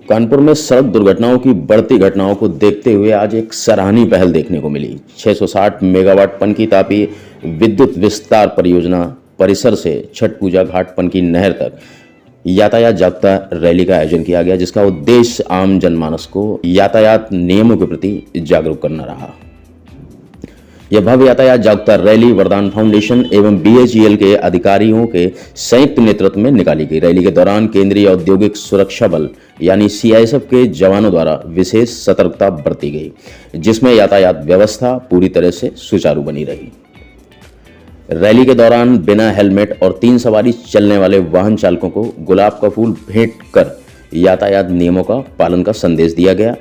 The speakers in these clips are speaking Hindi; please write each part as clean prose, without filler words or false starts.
कानपुर में सड़क दुर्घटनाओं की बढ़ती घटनाओं को देखते हुए आज एक सराहनीय पहल देखने को मिली। 660 मेगावाट पनकी तापी विद्युत विस्तार परियोजना परिसर से छठ पूजा घाट पनकी नहर तक यातायात जागरूकता रैली का आयोजन किया गया, जिसका उद्देश्य आम जनमानस को यातायात नियमों के प्रति जागरूक करना रहा। यह भव्य यातायात जागरूकता रैली वरदान फाउंडेशन एवं BHEL के अधिकारियों के संयुक्त नेतृत्व में निकाली गई। रैली के दौरान केंद्रीय औद्योगिक सुरक्षा बल यानी CISF के जवानों द्वारा विशेष सतर्कता बरती गई, जिसमें यातायात व्यवस्था पूरी तरह से सुचारू बनी रही। रैली के दौरान बिना हेलमेट और 3 सवारी चलने वाले वाहन चालकों को गुलाब का फूल भेंट कर यातायात नियमों का पालन का संदेश दिया गया।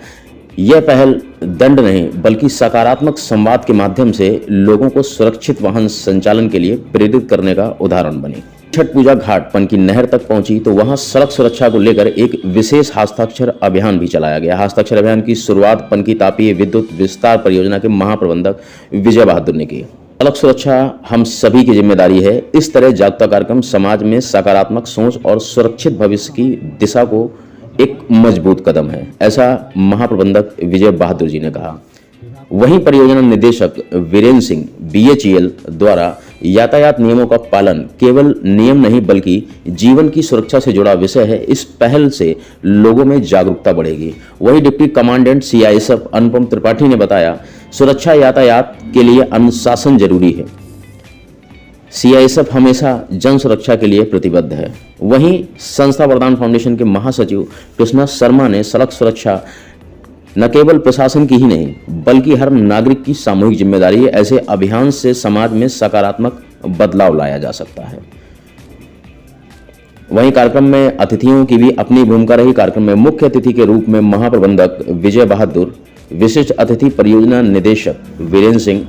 यह पहल दंड नहीं बल्कि सकारात्मक संवाद के माध्यम से लोगों को सुरक्षित वाहन संचालन के लिए प्रेरित करने का उदाहरण बनी। छठ पूजा घाट पनकी नहर तक पहुंची तो वहां सड़क सुरक्षा को लेकर एक विशेष हस्ताक्षर अभियान भी चलाया गया। हस्ताक्षर अभियान की शुरुआत पनकी तापीय विद्युत विस्तार परियोजना के महाप्रबंधक विजय बहादुर ने की। सड़क सुरक्षा हम सभी की जिम्मेदारी है। इस तरह जागरूकता कार्यक्रम समाज में सकारात्मक सोच और सुरक्षित भविष्य की दिशा को एक मजबूत कदम है, ऐसा महाप्रबंधक विजय बहादुर जी ने कहा। वहीं परियोजना निदेशक वीरेंद्र सिंह BHEL द्वारा यातायात नियमों का पालन केवल नियम नहीं बल्कि जीवन की सुरक्षा से जुड़ा विषय है। इस पहल से लोगों में जागरूकता बढ़ेगी। वहीं डिप्टी कमांडेंट CISF अनुपम त्रिपाठी ने बताया, सुरक्षा यातायात के लिए अनुशासन जरूरी है। CISF हमेशा जन सुरक्षा के लिए प्रतिबद्ध है। वहीं संस्था वरदान फाउंडेशन के महासचिव कृष्णा शर्मा ने सड़क सुरक्षा न केवल प्रशासन की ही नहीं बल्कि हर नागरिक की सामूहिक जिम्मेदारी है। ऐसे अभियान से समाज में सकारात्मक बदलाव लाया जा सकता है। वहीं कार्यक्रम में अतिथियों की भी अपनी भूमिका रही। कार्यक्रम में मुख्य अतिथि के रूप में महाप्रबंधक विजय बहादुर, विशिष्ट अतिथि परियोजना निदेशक Virendra Singh,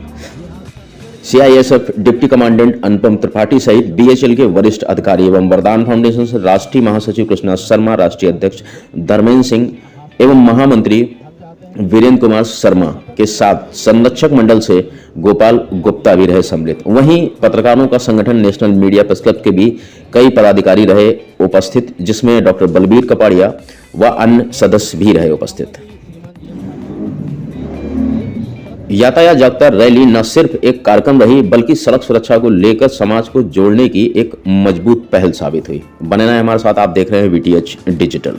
CISF deputy commandant Anupam Tripathi सहित BHEL के वरिष्ठ अधिकारी एवं वरदान फाउंडेशन से राष्ट्रीय महासचिव कृष्णा शर्मा, राष्ट्रीय अध्यक्ष धर्मेंद्र सिंह एवं महामंत्री वीरेंद्र कुमार शर्मा के साथ संरक्षक मंडल से गोपाल गुप्ता भी रहे सम्मिलित। वहीं पत्रकारों का संगठन नेशनल मीडिया प्रेस क्लब के भी कई पदाधिकारी रहे उपस्थित, जिसमें डॉक्टर बलबीर कपाड़िया व अन्य सदस्य भी रहे उपस्थित। यातायात जागरूकता रैली न सिर्फ एक कार्यक्रम रही बल्कि सड़क सुरक्षा को लेकर समाज को जोड़ने की एक मजबूत पहल साबित हुई। बने रहें हमारे साथ, आप देख रहे हैं VTH डिजिटल।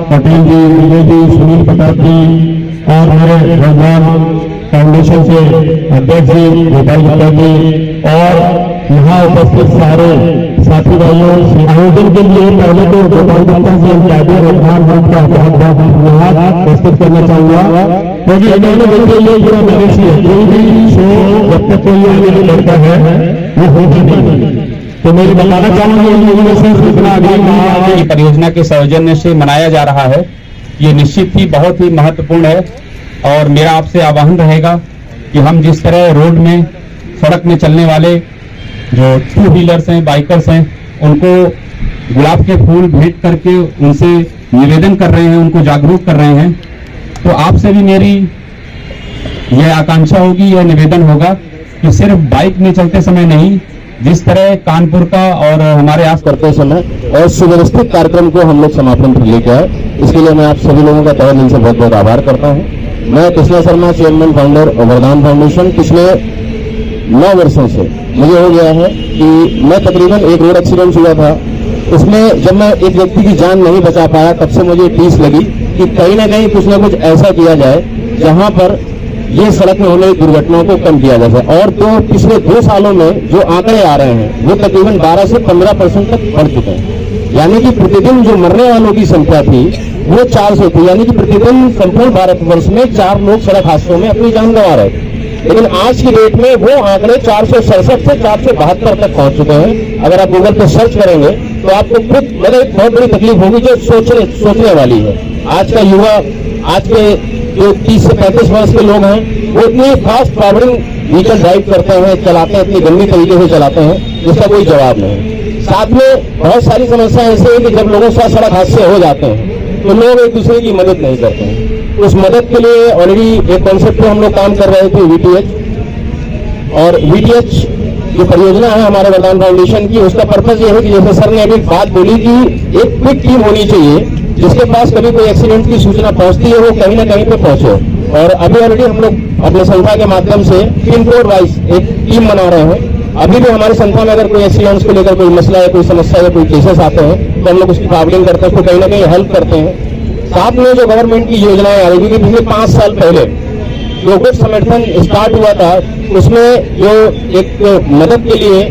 पटेल जी, विजय जी, सुनील प्रताप जी और हमारे वरदान फाउंडेशन से अध्यक्ष जी गोपाल गुप्ता जी और यहाँ उपस्थित सारे साथी भाइयों, आयोजन के लिए पहले तो गोपाल गुप्ता जी इत्यादि वरदान ग्रुप का बहुत बहुत धन्यवाद प्रस्तुत करना चाहूंगा, क्योंकि इन्होंने देखिए ये पूरा मनुष्य कोई भी शो जब तक कोई आगे नहीं बढ़ता है वो होगी नहीं। तो मैं बताना चाहूंगा ये परियोजना के सौजन्य से मनाया जा रहा है, ये निश्चित ही बहुत ही महत्वपूर्ण है। और मेरा आपसे आह्वान रहेगा कि हम जिस तरह रोड में सड़क में चलने वाले जो 2 व्हीलर्स हैं, बाइकर्स हैं, उनको गुलाब के फूल भेंट करके उनसे निवेदन कर रहे हैं, उनको जागरूक कर रहे हैं, तो आपसे भी मेरी यह आकांक्षा होगी, यह निवेदन होगा कि सिर्फ बाइक में चलते समय नहीं, जिस तरह कानपुर का और हमारे आस करते समय और सुव्यवस्थित कार्यक्रम को हम लोग समापन पर लेके आए, इसके लिए मैं आप सभी लोगों का तहे दिल से बहुत बहुत आभार करता हूं। मैं कृष्णा शर्मा, चेयरमैन फाउंडर वरदान फाउंडेशन। पिछले 9 वर्षों से मुझे हो गया है कि मैं तकरीबन एक रोड एक्सीडेंट हुआ था, उसमें जब मैं एक व्यक्ति की जान नहीं बचा पाया, तब से मुझे टीस लगी कि कहीं ना कहीं कुछ ना कुछ ऐसा किया जाए जहां पर ये सड़क में होने की दुर्घटनाओं को कम किया जा सके। और तो पिछले 2 सालों में जो आंकड़े आ रहे हैं वो तकरीबन 12 से 15% तक बढ़ चुके हैं। यानी कि प्रतिदिन जो मरने वालों की संख्या थी वो 400 थी, यानी कि प्रतिदिन संपूर्ण भारतवर्ष में 4 लोग सड़क हादसों में अपनी जान गंवा रहे थे। लेकिन आज की डेट में वो आंकड़े 467 से 472 तक पहुंच चुके हैं। अगर आप गूगल पे सर्च करेंगे तो आपको खुद मतलब एक बहुत बड़ी तकलीफ होगी जो सोचने वाली है। आज का युवा, आज के जो 30 से 35 वर्ष के लोग हैं, वो इतनी फास्ट फॉरवर्डिंग व्हीकल ड्राइव करते हैं, चलाते हैं, इतनी गंदी तरीके से चलाते हैं जिसका कोई जवाब नहीं। साथ में बहुत सारी समस्याएं ऐसी है कि जब लोगों के साथ सड़क हादसे हो जाते हैं तो लोग एक दूसरे की मदद नहीं करते हैं। उस मदद के लिए ऑलरेडी एक कॉन्सेप्ट पे हम लोग काम कर रहे थे, VTH। और VTH जो परियोजना है हमारे वरदान फाउंडेशन की, उसका पर्पज ये है कि जैसे सर ने अभी बात बोली कि एक क्विक टीम होनी चाहिए जिसके पास कभी कोई एक्सीडेंट की सूचना पहुंचती है वो कहीं ना कहीं पे पहुंचे। और अभी ऑलरेडी हम लोग अपने संस्था के माध्यम से पिन कोड वाइज एक टीम बना रहे हैं। अभी भी हमारी संस्था में अगर कोई एक्सीडेंट्स को लेकर कोई मसला या कोई समस्या या कोई केसेस आते हैं तो हम लोग उसकी फॉरवर्डिंग करते हैं, उसको कहीं ना कहीं हेल्प करते हैं। साथ में जो गवर्नमेंट की योजनाएं आ रही, क्योंकि पिछले 5 साल पहले जो कुछ समर्थन स्टार्ट हुआ था उसमें जो एक मदद के लिए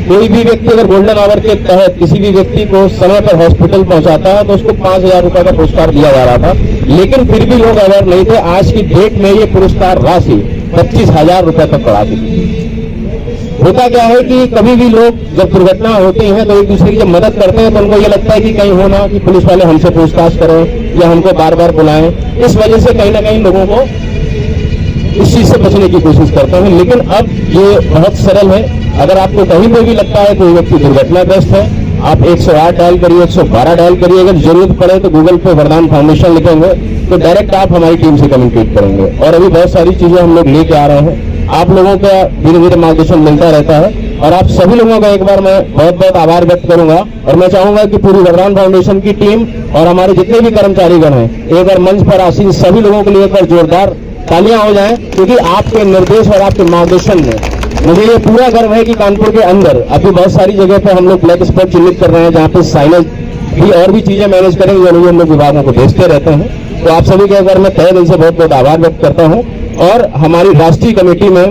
कोई भी व्यक्ति अगर गोल्डन आवर के तहत किसी भी व्यक्ति को समय पर हॉस्पिटल पहुंचाता है तो उसको 5,000 रुपए का पुरस्कार दिया जा रहा था, लेकिन फिर भी लोग अवेयर नहीं थे। आज की डेट में ये पुरस्कार राशि 25,000 रुपए तक बढ़ा दी। होता क्या है कि कभी भी लोग जब दुर्घटना होती है तो एक दूसरे की जब मदद करते हैं तो उनको ये लगता है कि कहीं होना कि पुलिस वाले हमसे पूछताछ करें या हमको बार बार बुलाएं। इस वजह से कहीं ना कहीं लोगों को इस चीज से बचने की कोशिश करते हैं। लेकिन अब ये बहुत सरल है। अगर आपको कहीं पर भी लगता है कोई व्यक्ति दुर्घटनाग्रस्त है, आप 108 डायल करिए, 112 डायल करिए। अगर जरूरत पड़े तो गूगल पे वरदान फाउंडेशन लिखेंगे तो डायरेक्ट आप हमारी टीम से कम्युनिकेट करेंगे। और अभी बहुत सारी चीजें हम लोग लेके आ रहे हैं, आप लोगों का धीरे धीरे मार्गदर्शन मिलता रहता है। और आप सभी लोगों का एक बार मैं बहुत बहुत आभार व्यक्त करूंगा। और मैं चाहूंगा कि पूरी वरदान फाउंडेशन की टीम और हमारे जितने भी कर्मचारीगण हैं, एक बार मंच पर आसीन सभी लोगों के लिए एक बार जोरदार तालियां हो जाएं, क्योंकि आपके निर्देश और आपके मार्गदर्शन में मुझे ये पूरा गर्व है कि कानपुर के अंदर अभी बहुत सारी जगह पे हम लोग ब्लैक स्पॉट चिन्हित कर रहे हैं, जहाँ पे साइनेज भी और भी चीजें मैनेज करेंगे जो हम लोग विभागों को भेजते रहते हैं। तो आप सभी के एक बार मैं तहे दिल से बहुत बहुत आभार व्यक्त करता हूँ। और हमारी राष्ट्रीय कमेटी में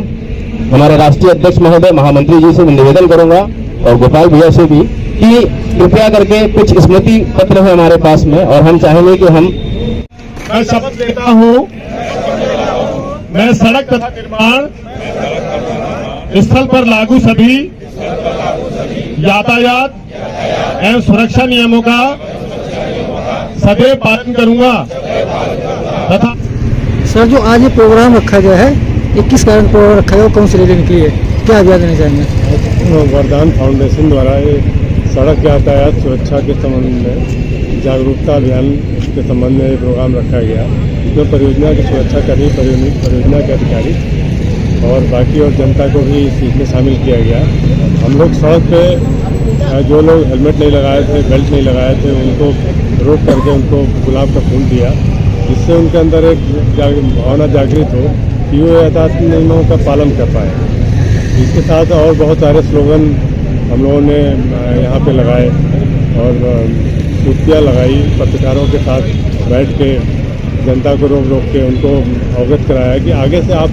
हमारे राष्ट्रीय अध्यक्ष महोदय महामंत्री जी से निवेदन करूंगा और गोपाल भैया से भी कि कृपया करके कुछ स्मृति पत्र है हमारे पास में और हम चाहेंगे कि मैं शपथ लेता हूँ मैं सड़क तथा निर्माण स्थल पर लागू सभी यातायात एवं सुरक्षा नियमों का सदैव पालन करूंगा तथा। सर, जो आज ये प्रोग्राम रखा गया है, ये किस कारण प्रोग्राम रखा गया और कौन से रीजन के लिए, क्या अभियान देना चाहेंगे? वरदान फाउंडेशन द्वारा ये सड़क यातायात सुरक्षा के संबंध में जागरूकता अभियान के संबंध में ये प्रोग्राम रखा गया। इसमें परियोजना की सुरक्षाकर्मी, परियोजना के अधिकारी और बाकी और जनता को भी इसमें शामिल किया गया। हम लोग सड़क पे जो लोग हेलमेट नहीं लगाए थे, बेल्ट नहीं लगाए थे, उनको रोक करके उनको गुलाब का फूल दिया, जिससे उनके अंदर एक भावना जागृत हो कि वो यातायात नियमों का पालन कर पाए। इसके साथ और बहुत सारे स्लोगन हम लोगों ने यहाँ पे लगाए और सूचियाँ लगाई, पत्रकारों के साथ बैठ के जनता को रोक के उनको अवगत कराया कि आगे से आप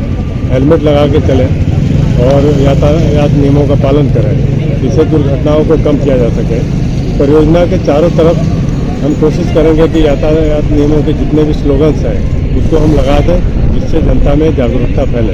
हेलमेट लगा के चलें और यातायात नियमों का पालन करें, इससे दुर्घटनाओं को कम किया जा सके। परियोजना के चारों तरफ हम कोशिश करेंगे कि यातायात नियमों के जितने भी स्लोगन्स हैं उसको हम लगा दें, जिससे जनता में जागरूकता फैले।